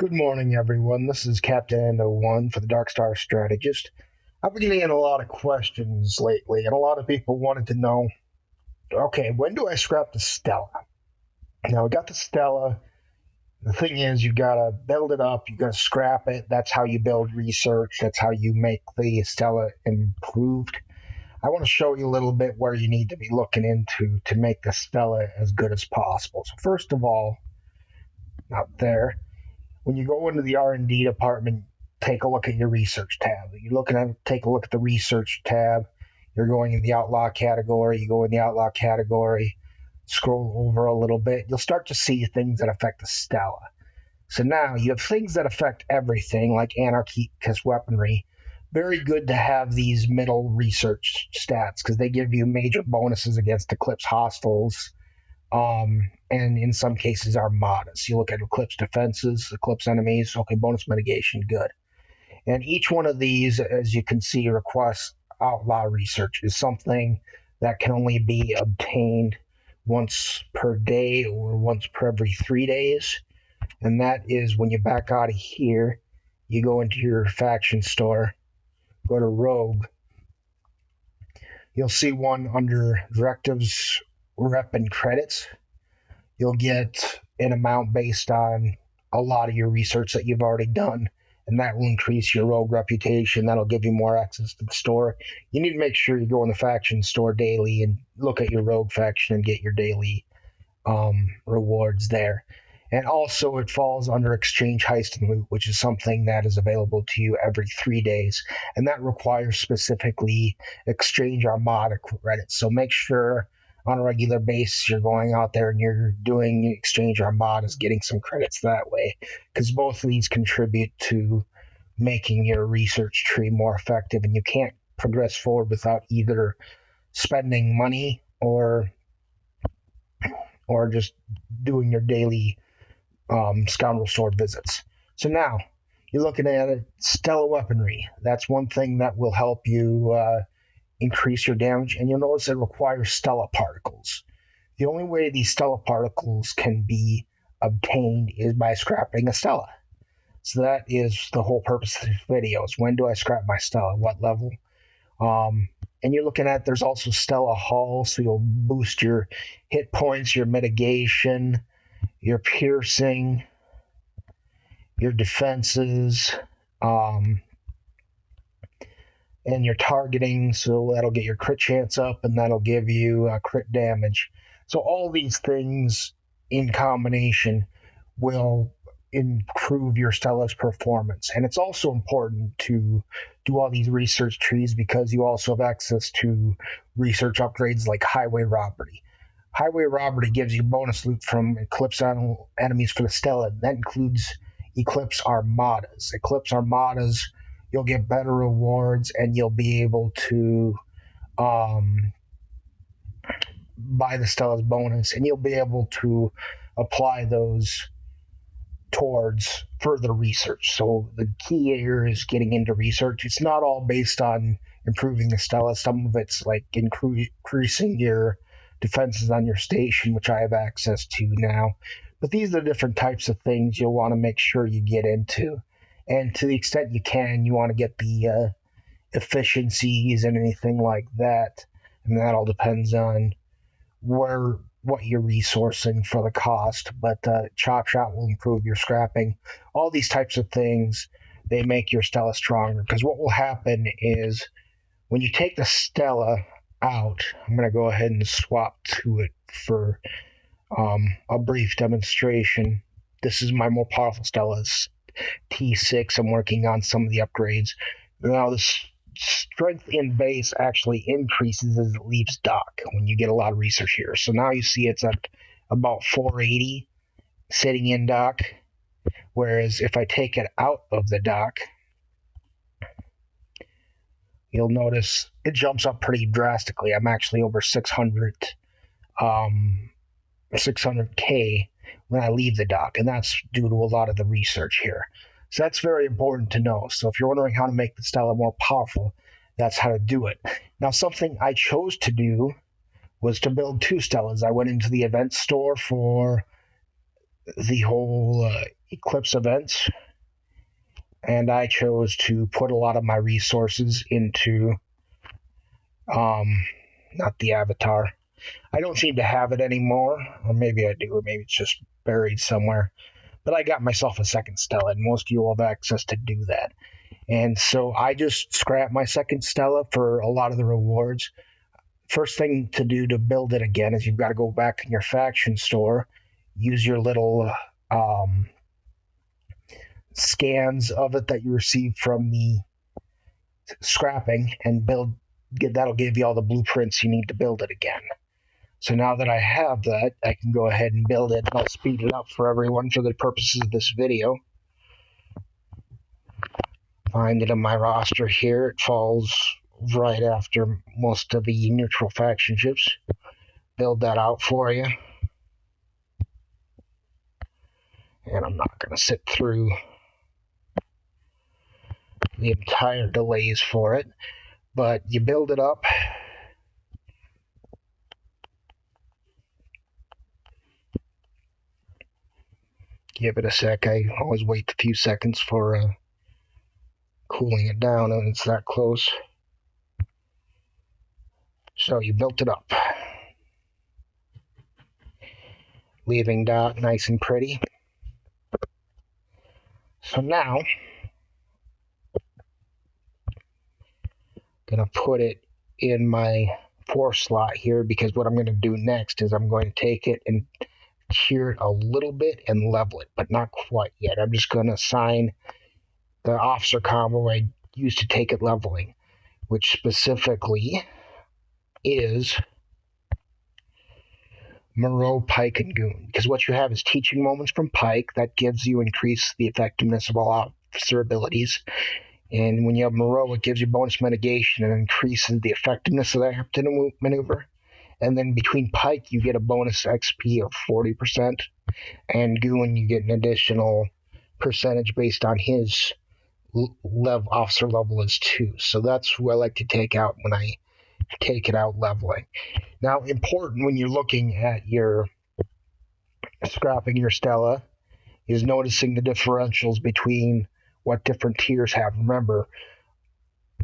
Good morning, everyone. This is Captain 01 for the Dark Star Strategist. I've been getting a lot of questions lately, and a lot of people wanted to know, okay, when do I scrap the Stella? Now, we got the Stella. The thing is, you gotta build it up, you gotta scrap it. That's how you build research, that's how you make the Stella improved. I want to show you a little bit where you need to be looking into to make the Stella as good as possible. So, first of all, out there, when you go into the R&D department, take a look at your research tab. Take a look at the research tab. You're going in the outlaw category. You go in the outlaw category, scroll over a little bit. You'll start to see things that affect the Stella. So now you have things that affect everything, like anarchist weaponry. Very good to have these middle research stats because they give you major bonuses against Eclipse hostiles, and in some cases armadas. You look at Eclipse defenses, Eclipse enemies, okay, bonus mitigation, good. And each one of these, as you can see, requests outlaw research, is something that can only be obtained once per day or once per every 3 days. And that is when you back out of here, you go into your faction store, go to Rogue. You'll see one under Directives, Rep, and Credits. You'll get an amount based on a lot of your research that you've already done, and that will increase your rogue reputation. That'll give you more access to the store. You need to make sure you go in the faction store daily and look at your rogue faction and get your daily rewards there. And also, it falls under Exchange, Heist, and Loot, which is something that is available to you every 3 days, and that requires specifically Exchange Armada credits. So make sure on a regular basis you're going out there and you're doing Exchange Armadas, getting some credits that way, because both of these contribute to making your research tree more effective, and you can't progress forward without either spending money or just doing your daily scoundrel sword visits. So now you're looking at it, Stella weaponry. That's one thing that will help you increase your damage, and you'll notice it requires Stella particles. The only way these Stella particles can be obtained is by scrapping a Stella. So that is the whole purpose of this video, is when do I scrap my Stella, what level? And you're looking at, there's also Stella Hull, so you'll boost your hit points, your mitigation, your piercing, your defenses, and your targeting, so that'll get your crit chance up, and that'll give you crit damage. So all these things in combination will improve your Stella's performance. And it's also important to do all these research trees because you also have access to research upgrades like Highway Robbery. Highway Robbery gives you bonus loot from Eclipse enemies for the Stella. That includes Eclipse Armadas. Eclipse Armadas, you'll get better rewards, and you'll be able to buy the Stella's bonus, and you'll be able to apply those towards further research. So the key here is getting into research. It's not all based on improving the Stella. Some of it's like increasing your defenses on your station, which I have access to now. But these are the different types of things you'll want to make sure you get into. And to the extent you can, you want to get the efficiencies and anything like that. And that all depends on what you're resourcing for the cost. But Chop Shot will improve your scrapping. All these types of things, they make your Stella stronger. Because what will happen is when you take the Stella out, I'm going to go ahead and swap to it for a brief demonstration. This is my more powerful Stella's T6. I'm working on some of the upgrades. Now, the strength in base actually increases as it leaves dock when you get a lot of research here. So now you see it's at about 480 sitting in dock, whereas if I take it out of the dock, you'll notice it jumps up pretty drastically. I'm actually over 600K when I leave the dock, and that's due to a lot of the research here. So that's very important to know. So if you're wondering how to make the Stella more powerful, that's how to do it. Now, something I chose to do was to build 2 Stellas. I went into the event store for the whole eclipse events, and I chose to put a lot of my resources into um, not the avatar. I don't seem to have it anymore, or maybe I do, or maybe it's just buried somewhere. But I got myself a second Stella, and most of you will have access to do that. And so I just scrapped my second Stella for a lot of the rewards. First thing to do to build it again is you've got to go back in your faction store, use your little scans of it that you received from the scrapping, and that'll give you all the blueprints you need to build it again. So now that I have that, I can go ahead and build it, and I'll speed it up for everyone for the purposes of this video. Find it in my roster here. It falls right after most of the neutral faction ships. Build that out for you. And I'm not going to sit through the entire delays for it, but you build it up. Give it a sec. I always wait a few seconds for cooling it down when it's that close. So you built it up, leaving that nice and pretty. So now, I'm going to put it in my 4 slot here, because what I'm going to do next is I'm going to take it and tier it a little bit and level it, but not quite yet. I'm just going to assign the officer combo I used to take it leveling, which specifically is Moreau, Pike, and Goon. Because what you have is teaching moments from Pike that gives you increase the effectiveness of all officer abilities. And when you have Moreau, it gives you bonus mitigation and increases the effectiveness of that maneuver. And then between Pike, you get a bonus XP of 40%. And Goon, you get an additional percentage based on his officer level is 2. So that's who I like to take out when I take it out leveling. Now, important when you're looking at your scrapping your Stella is noticing the differentials between what different tiers have. Remember,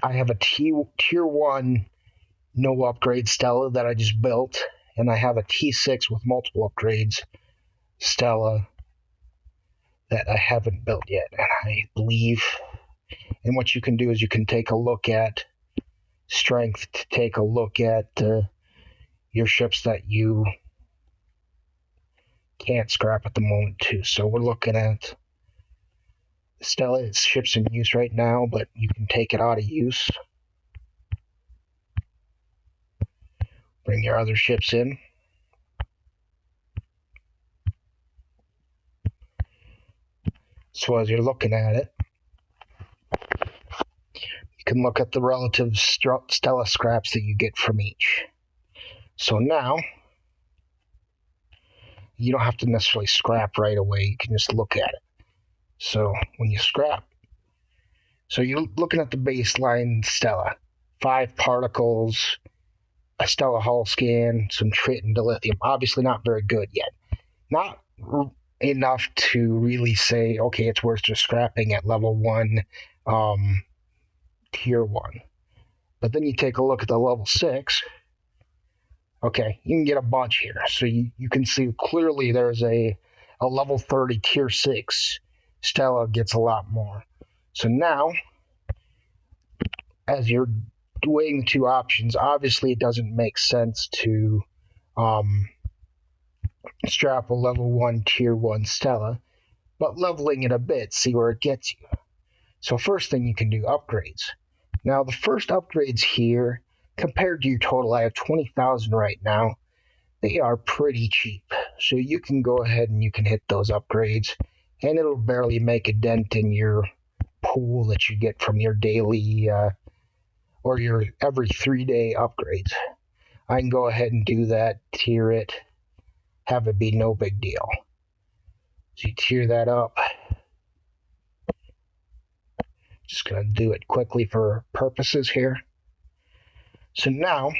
I have a tier 1 no upgrade Stella that I just built, and I have a T6 with multiple upgrades Stella that I haven't built yet. And I believe, and what you can do is you can take a look at strength to take a look at your ships that you can't scrap at the moment too. So we're looking at Stella. It's ships in use right now, but you can take it out of use. Bring your other ships in. So as you're looking at it, you can look at the relative Stella scraps that you get from each. So now, you don't have to necessarily scrap right away. You can just look at it. So when you scrap, so you're looking at the baseline Stella. 5 particles, a Stella hull scan, some trit and dilithium. Obviously not very good yet. Not enough to really say, okay, it's worth just scrapping at level 1, tier 1. But then you take a look at the level 6. Okay, you can get a bunch here. So you can see clearly there's a level 30 tier 6 Stella gets a lot more. So now, as you're weighing the 2 options, obviously it doesn't make sense to strap a level 1 tier 1 Stella, but leveling it a bit, see where it gets you. So first thing you can do, upgrades. Now the first upgrades here, compared to your total, I have 20,000 right now. They are pretty cheap. So you can go ahead and you can hit those upgrades, and it'll barely make a dent in your pool that you get from your daily or your every 3-day upgrades. I can go ahead and do that, tier it, have it be no big deal. So you tier that up. Just going to do it quickly for purposes here. So now,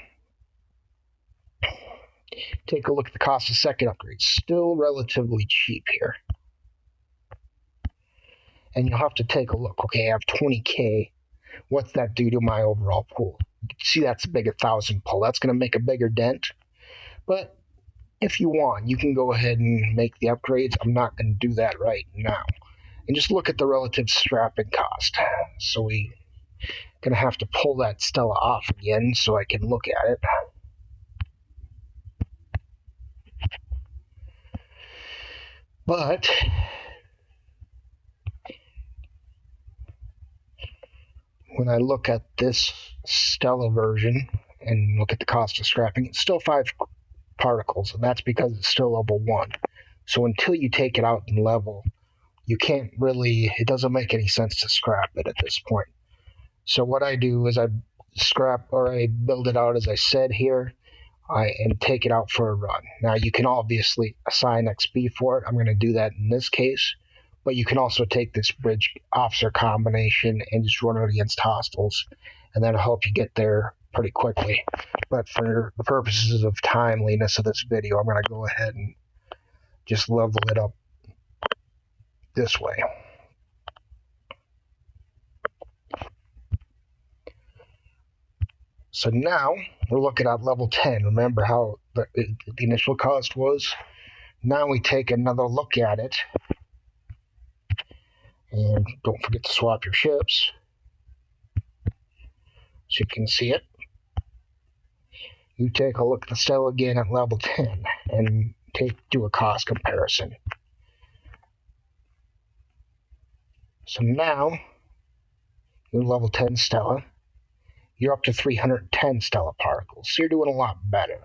Take a look at the cost of second upgrade. Still relatively cheap here. And you'll have to take a look. Okay, I have 20K. What's that do to my overall pool? You can see that's a big 1,000 pull. That's going to make a bigger dent. But if you want, you can go ahead and make the upgrades. I'm not going to do that right now. And just look at the relative strapping cost. So we're going to have to pull that Stella off again so I can look at it. But when I look at this Stella version and look at the cost of scrapping, it's still 5 particles, and that's because it's still level 1. So until you take it out and level, you can't really, it doesn't make any sense to scrap it at this point. So what I do is I scrap, or I build it out as I said here, and take it out for a run. Now you can obviously assign XP for it. I'm going to do that in this case, but you can also take this bridge officer combination and just run it against hostiles, and that'll help you get there pretty quickly. But for the purposes of timeliness of this video, I'm going to go ahead and just level it up this way. So now we're looking at level 10. Remember how the initial cost was? Now we take another look at it. And don't forget to swap your ships so you can see it. You take a look at the Stella again at level 10 and do a cost comparison. So now, you're level 10 Stella. You're up to 310 Stella particles. So you're doing a lot better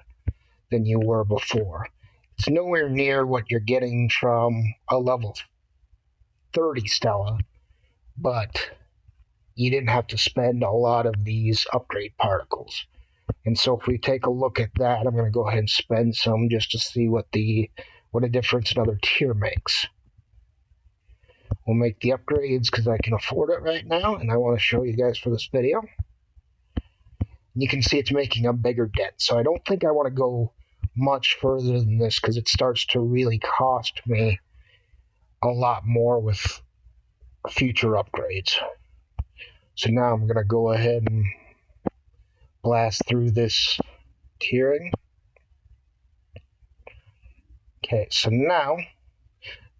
than you were before. It's nowhere near what you're getting from a level 30 Stella, but you didn't have to spend a lot of these upgrade particles. And so if we take a look at that, I'm going to go ahead and spend some just to see what a difference another tier makes. We'll make the upgrades because I can afford it right now, and I want to show you guys for this video. You can see it's making a bigger dent, so I don't think I want to go much further than this because it starts to really cost me a lot more with future upgrades. So now I'm going to go ahead and blast through this tiering. Okay, so now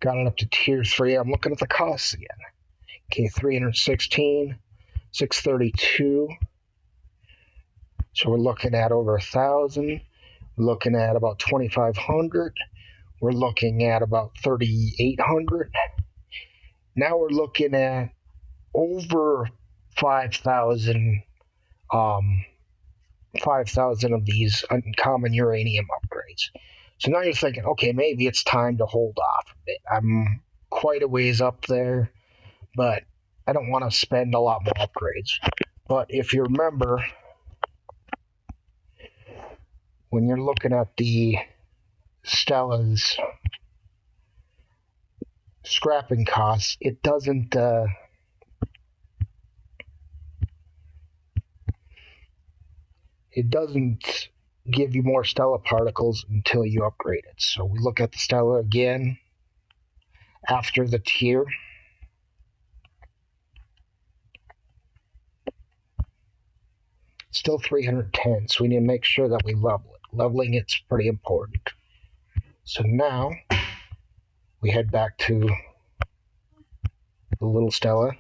got it up to tier 3. I'm looking at the costs again. Okay, 316, 632. So we're looking at over 1,000. We're looking at about 2,500. We're looking at about 3,800. Now we're looking at over 5,000 of these uncommon uranium upgrades. So now you're thinking, okay, maybe it's time to hold off a bit. I'm quite a ways up there, but I don't want to spend a lot more upgrades. But if you remember, when you're looking at the Stella's scrapping costs, it doesn't give you more Stella particles until you upgrade it. So we look at the Stella again after the tier. Still 310, so we need to make sure that we level it. Leveling it's pretty important. So now we head back to the little Stella.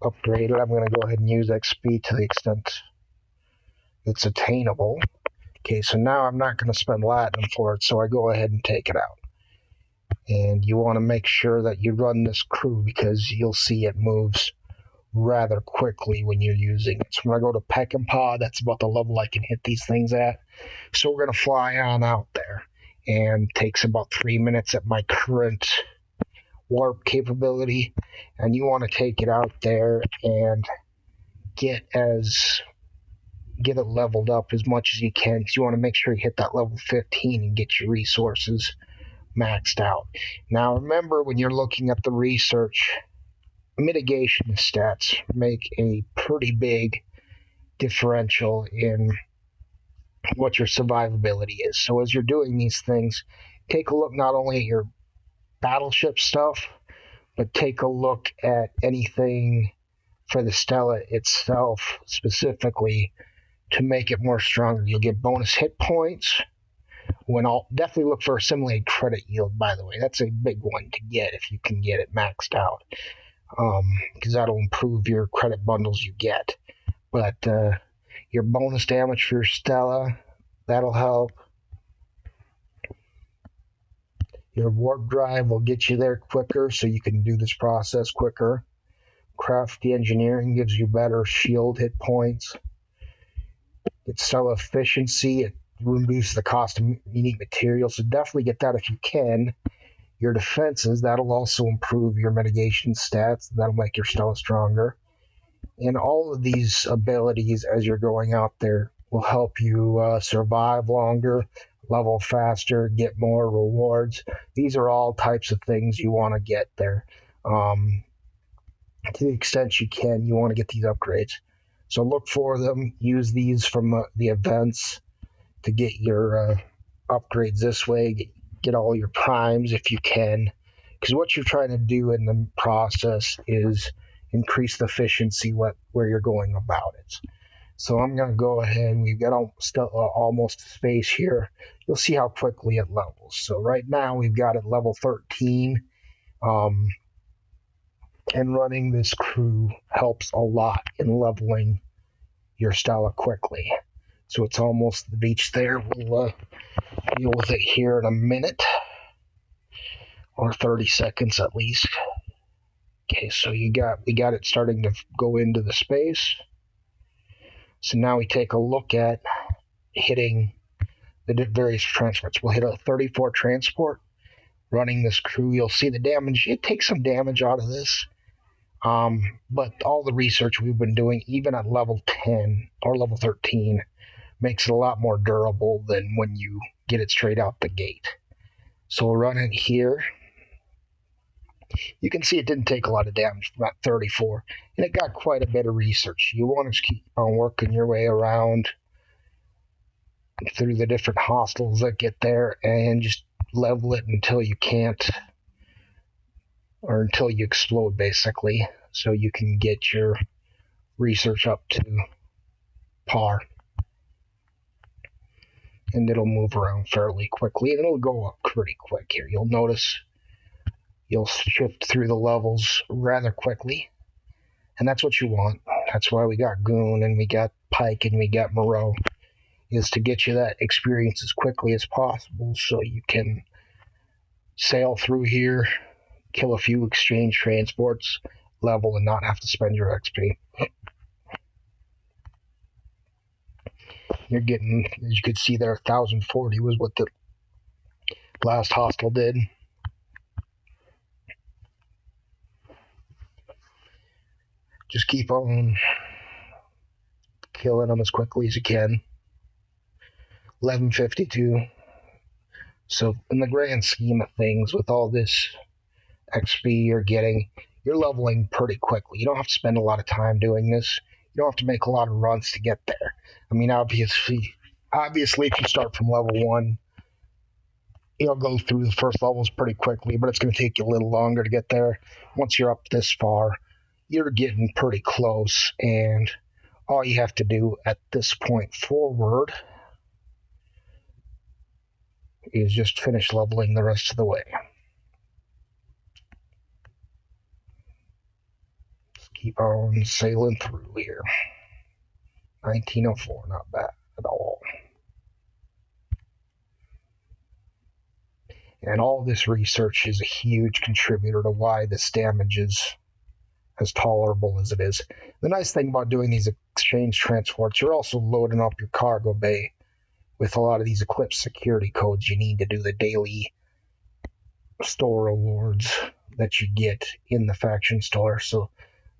Upgrade it. I'm going to go ahead and use XP to the extent it's attainable. Okay, so now I'm not going to spend Latinum for it, so I go ahead and take it out. And you want to make sure that you run this crew because you'll see it moves rather quickly when you're using it. So when I go to Peckinpah, that's about the level I can hit these things at. So we're going to fly on out there. And takes about 3 minutes at my current warp capability. And you want to take it out there and get it leveled up as much as you can, because you want to make sure you hit that level 15 and get your resources maxed out. Now remember, when you're looking at the research, mitigation stats make a pretty big differential in what your survivability is. So as you're doing these things, take a look not only at your battleship stuff, but take a look at anything for the Stella itself specifically to make it more stronger. You'll get bonus hit points. Definitely look for assimilated credit yield, by the way. That's a big one to get if you can get it maxed out, because that'll improve your credit bundles you get. But your bonus damage for your Stella, that'll help. Your warp drive will get you there quicker, so you can do this process quicker. Crafty engineering gives you better shield hit points. It's Stella efficiency. It reduces the cost of unique materials, so definitely get that if you can. Your defenses, that'll also improve your mitigation stats. That'll make your Stella stronger. And all of these abilities as you're going out there will help you survive longer, level faster, get more rewards. These are all types of things you want to get there. To the extent you can, you want to get these upgrades. So look for them. Use these from the events to get your upgrades this way. Get all your primes if you can. Because what you're trying to do in the process is increase the efficiency where you're going about it. So I'm going to go ahead. We've got almost space here. You'll see how quickly it levels. So right now we've got it level 13. And running this crew helps a lot in leveling your Stella quickly. So it's almost the beach there. We'll deal with it here in a minute or 30 seconds at least. Okay, so we got it starting to go into the space. So now we take a look at hitting the various transports. We'll hit a 34 transport. Running this crew, you'll see the damage. It takes some damage out of this. But all the research we've been doing, even at level 10 or level 13, makes it a lot more durable than when you get it straight out the gate. So we'll run it here. You can see it didn't take a lot of damage from about 34, and it got quite a bit of research. You want to keep on working your way around through the different hostiles that get there and just level it until you can't, or until you explode, basically, so you can get your research up to par. And it'll move around fairly quickly, and it'll go up pretty quick here. You'll notice you'll shift through the levels rather quickly, and that's what you want. That's why we got Goon, and we got Pike, and we got Moreau, is to get you that experience as quickly as possible so you can sail through here, kill a few exchange transports, level, and not have to spend your XP. You're getting, as you could see there, 1,040 was what the last hostile did. Just keep on killing them as quickly as you can. 1152. So in the grand scheme of things, with all this XP you're getting, you're leveling pretty quickly. You don't have to spend a lot of time doing this. You don't have to make a lot of runs to get there. I mean, obviously, if you start from level 1, you'll go through the first levels pretty quickly, but it's going to take you a little longer to get there. Once you're up this far, you're getting pretty close, and all you have to do at this point forward is just finish leveling the rest of the way. Just keep on sailing through here. 1904, not bad at all. And all this research is a huge contributor to why this damage is as tolerable as it is. The nice thing about doing these exchange transports, you're also loading up your cargo bay with a lot of these Eclipse security codes you need to do the daily store rewards that you get in the faction store. So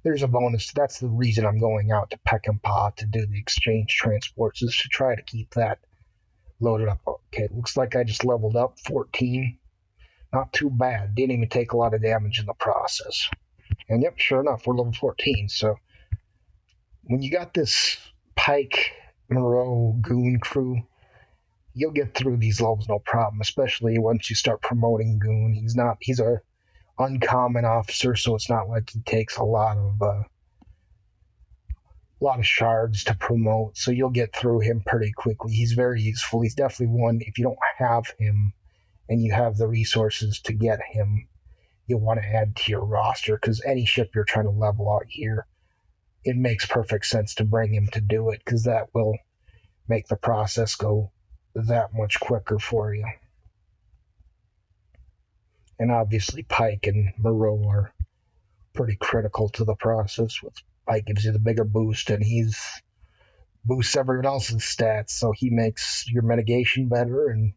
there's a bonus. That's the reason I'm going out to Peckinpah to do the exchange transports, is to try to keep that loaded up. Okay, it looks like I just leveled up 14. Not too bad. Didn't even take a lot of damage in the process. And yep, sure enough, we're level 14. So when you got this Pike, Moreau, Goon crew, you'll get through these levels no problem, especially once you start promoting Goon. He's a uncommon officer, so it's not like he takes a lot of shards to promote, so you'll get through him pretty quickly. He's very useful. He's definitely one, if you don't have him and you have the resources to get him, you'll want to add to your roster, because any ship you're trying to level out here, it makes perfect sense to bring him to do it, because that will make the process go that much quicker for you. And obviously Pike and Moreau are pretty critical to the process. With Pike gives you the bigger boost, and he's boosts everyone else's stats, so he makes your mitigation better, and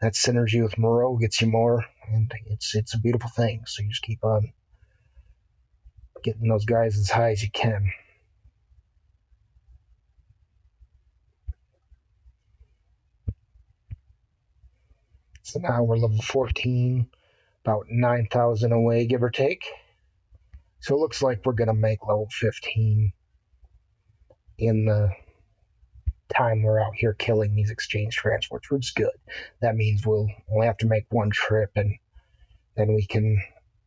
that synergy with Moreau gets you more, and it's a beautiful thing. So you just keep on getting those guys as high as you can. So now we're level 14, about 9,000 away, give or take. So it looks like we're going to make level 15 in the time we're out here killing these exchange transports, which is good. That means we'll only have to make one trip, and then we can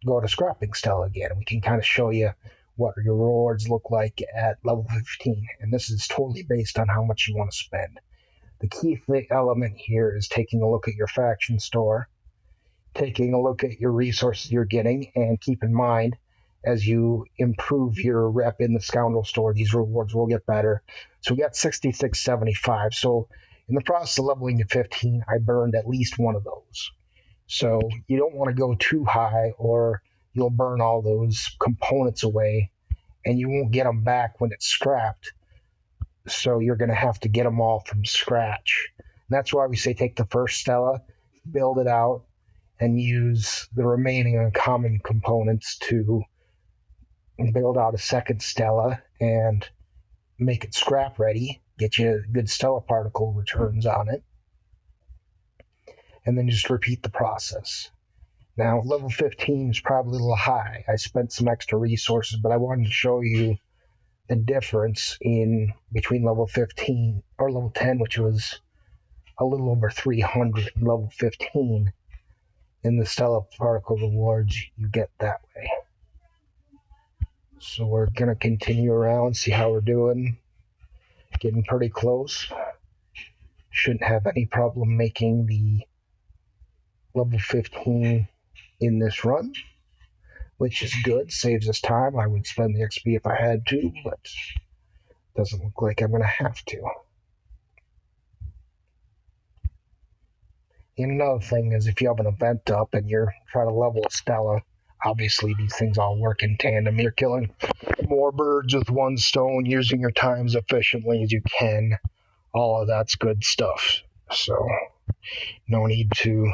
go to scrapping Stella again. We can kind of show you what your rewards look like at level 15, and this is totally based on how much you want to spend. The key element here is taking a look at your faction store, taking a look at your resources you're getting, and keep in mind, as you improve your rep in the scoundrel store, these rewards will get better. So we got 6675. So in the process of leveling to 15, I burned at least one of those. So you don't want to go too high, or you'll burn all those components away, and you won't get them back when it's scrapped. So you're going to have to get them all from scratch. And that's why we say take the first Stella, build it out, and use the remaining uncommon components to build out a second Stella and make it scrap ready, get you good Stella particle returns on it, and then just repeat the process. Now, level 15 is probably a little high. I spent some extra resources, but I wanted to show you the difference in between level 15 or level 10, which was a little over 300, and level 15 in the Stella particle rewards you get that way. So we're going to continue around, see how we're doing. Getting pretty close. Shouldn't have any problem making the level 15 in this run, which is good. Saves us time. I would spend the XP if I had to, but doesn't look like I'm going to have to. And another thing is, if you have an event up and you're trying to level a Stella, obviously these things all work in tandem. You're killing more birds with one stone, using your time as efficiently as you can. All of that's good stuff. So no need to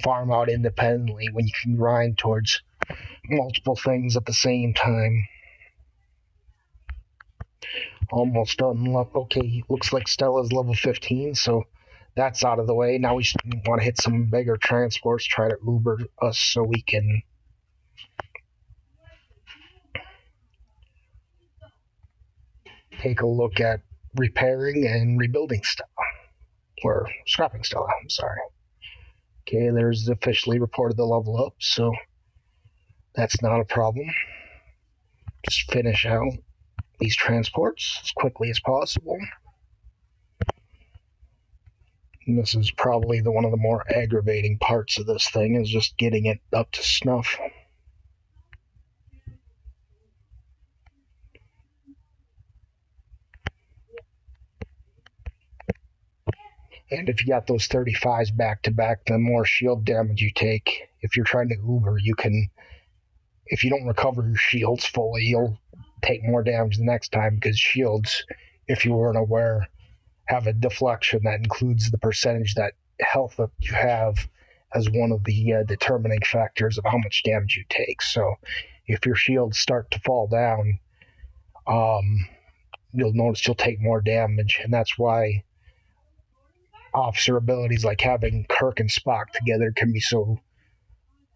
farm out independently when you can grind towards multiple things at the same time. Almost done. Okay, looks like Stella's level 15, so that's out of the way. Now we want to hit some bigger transports, try to Uber us so we can take a look at repairing and rebuilding Stella. Or scrapping Stella, I'm sorry. Okay, there's officially reported the level up, so that's not a problem. Just finish out these transports as quickly as possible. And this is probably one of the more aggravating parts of this thing, is just getting it up to snuff. And if you got those 35s back to back, the more shield damage you take. If you're trying to Uber, if you don't recover your shields fully, you'll take more damage the next time, because shields, if you weren't aware, have a deflection that includes the percentage that health that you have as one of the determining factors of how much damage you take. So if your shields start to fall down, you'll notice you'll take more damage, and that's why officer abilities like having Kirk and Spock together can be so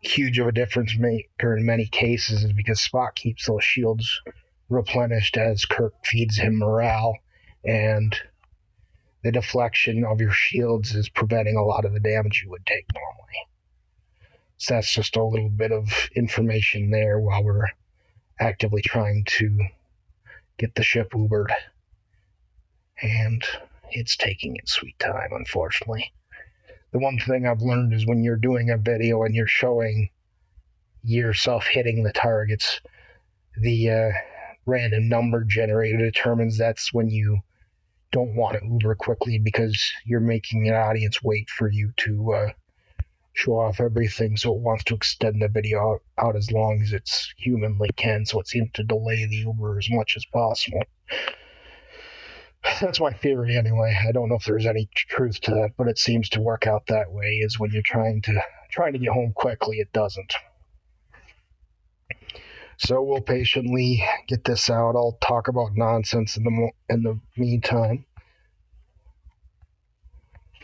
huge of a difference maker in many cases, is because Spock keeps those shields replenished as Kirk feeds him morale, and the deflection of your shields is preventing a lot of the damage you would take normally. So that's just a little bit of information there while we're actively trying to get the ship Ubered. And it's taking its sweet time, unfortunately. The one thing I've learned is when you're doing a video and you're showing yourself hitting the targets, the random number generator determines that's when you don't want to Uber quickly because you're making an audience wait for you to show off everything, so it wants to extend the video out as long as it's humanly can, so it seems to delay the Uber as much as possible. That's my theory anyway. I don't know if there's any truth to that, but it seems to work out that way, is when you're trying to get home quickly, it doesn't. So we'll patiently get this out. I'll talk about nonsense in the meantime.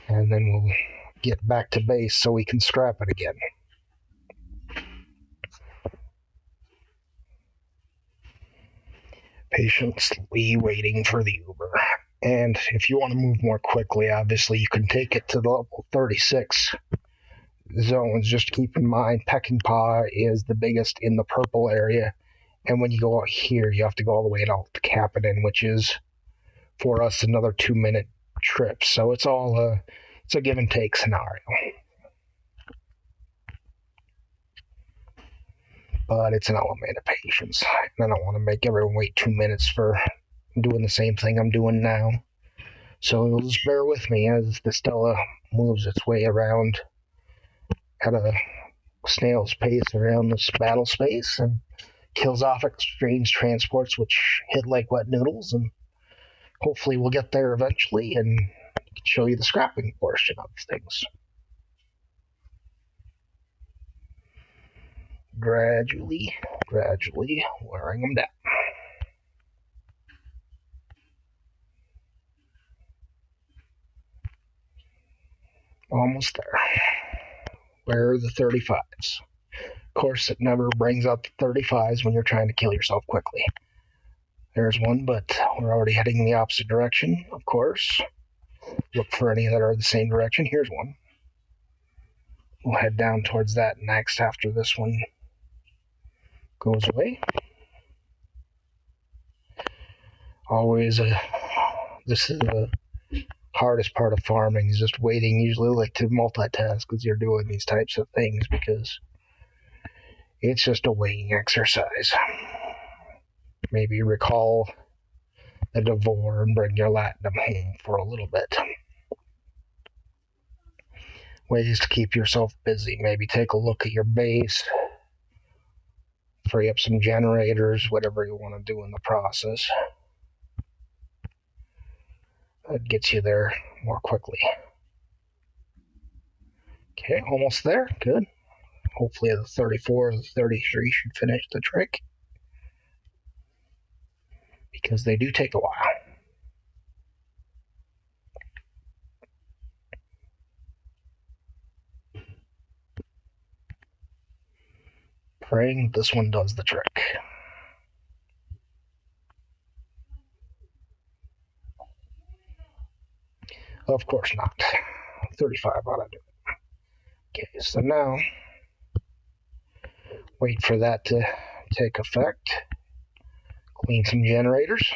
And then we'll get back to base so we can scrap it again. Patiently waiting for the Uber. And if you want to move more quickly, obviously you can take it to the level 36 zones. Just keep in mind, Pecking Paw is the biggest in the purple area. And when you go out here, you have to go all the way out to Captain, which is, for us, another 2-minute trip. So it's a give and take scenario. But it's an element of patience. And I don't want to make everyone wait 2 minutes for doing the same thing I'm doing now. So you'll just bear with me as the Stella moves its way around at a snail's pace around this battle space and kills off exchange transports, which hit like wet noodles, and hopefully we'll get there eventually and show you the scrapping portion of things. Gradually wearing them down. Almost there. Where are the 35s? Of course, it never brings up the 35s when you're trying to kill yourself quickly. There's one, but we're already heading in the opposite direction, of course. Look for any that are the same direction. Here's one. We'll head down towards that next after this one goes away. This is the hardest part of farming, is just waiting. Usually like to multitask as you're doing these types of things, because it's just a waiting exercise. Maybe recall the Devore and bring your Latinum home for a little bit. Ways to keep yourself busy. Maybe take a look at your base, free up some generators, whatever you want to do in the process. That gets you there more quickly. Okay, almost there. Good. Hopefully the 34 or the 33 should finish the trick, because they do take a while. Praying this one does the trick. Of course not. 35 ought to do it. Okay, so now wait for that to take effect. Clean some generators.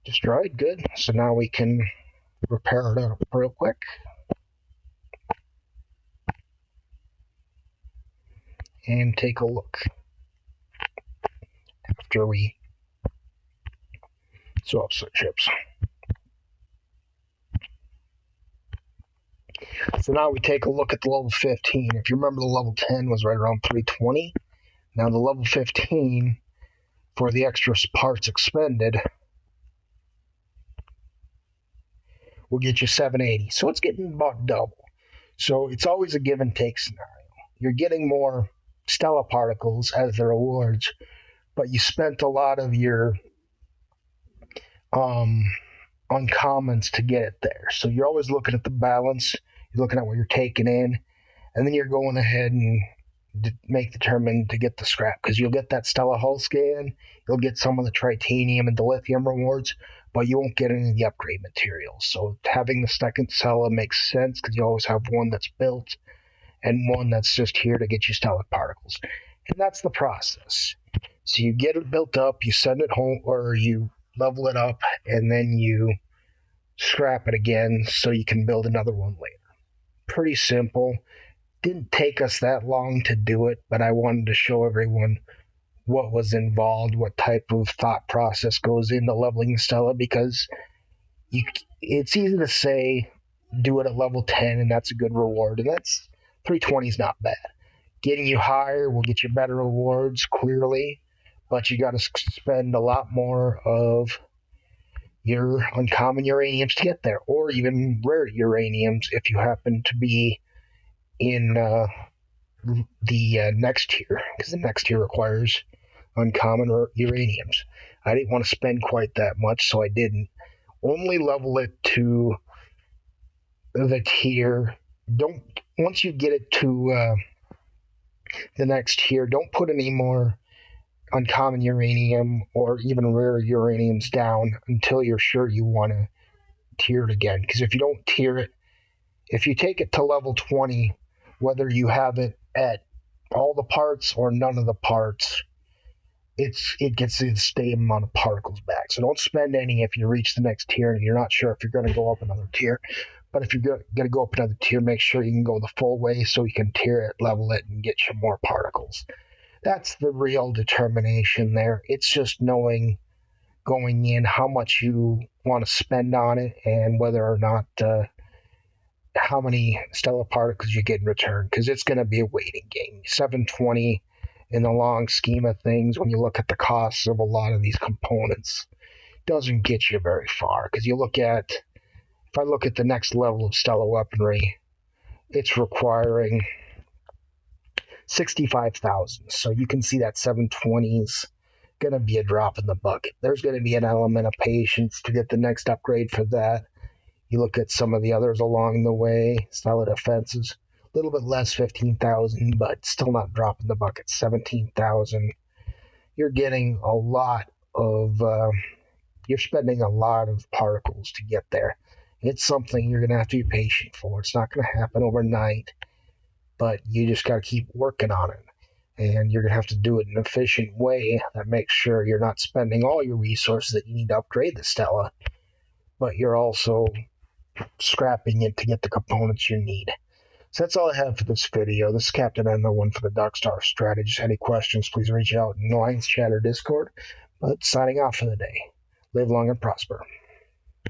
Destroyed, good. So now we can repair it up real quick. And take a look after we swap some chips. So now we take a look at the level 15. If you remember, the level 10 was right around 320. Now the level 15, for the extra parts expended, will get you 780. So it's getting about double. So it's always a give and take scenario. You're getting more Stella particles as the rewards, but you spent a lot of your uncommons to get it there. So you're always looking at the balance. You're looking at what you're taking in, and then you're going ahead and make determined to get the scrap because you'll get that Stella hull scan, you'll get some of the titanium and the lithium rewards, but you won't get any of the upgrade materials. So having the second Stella makes sense because you always have one that's built and one that's just here to get you stellar particles. And that's the process. So you get it built up, you send it home, or you level it up, and then you scrap it again so you can build another one later. Pretty simple. Didn't take us that long to do it, but I wanted to show everyone what was involved, what type of thought process goes into leveling Stella, because it's easy to say do it at level 10 and that's a good reward, and that's 320 is not bad. Getting you higher will get you better rewards, clearly, but you got to spend a lot more of your uncommon uraniums to get there, or even rare uraniums if you happen to be in the next tier, because the next tier requires uncommon or uraniums. I didn't want to spend quite that much, so I didn't. Only level it to the tier. Don't once you get it to the next tier, don't put any more uncommon uranium or even rare uraniums down until you're sure you want to tier it again. Because if you don't tier it, if you take it to level 20, whether you have it at all the parts or none of the parts, it gets the same amount of particles back. So don't spend any if you reach the next tier and you're not sure if you're going to go up another tier. But if you're going to go up another tier, make sure you can go the full way so you can tier it, level it, and get you more particles. That's the real determination there. It's just knowing going in how much you want to spend on it and whether or not how many stellar particles you get in return, because it's going to be a waiting game. 720 in the long scheme of things, when you look at the costs of a lot of these components, doesn't get you very far. Because if I look at the next level of stellar weaponry, it's requiring 65,000. So you can see that 720's going to be a drop in the bucket. There's going to be an element of patience to get the next upgrade for that. You look at some of the others along the way, stellar defenses, a little bit less, 15,000, but still not dropping the bucket, 17,000. You're getting a lot of, you're spending a lot of particles to get there. It's something you're going to have to be patient for. It's not going to happen overnight, but you just got to keep working on it. And you're going to have to do it in an efficient way that makes sure you're not spending all your resources that you need to upgrade the Stella, but you're also scrapping it to get the components you need. So that's all I have for this video. This is Captain N01 for the Darkstar Strategist. Any questions, please reach out in Alliance Chat or Discord. But signing off for the day. Live long and prosper.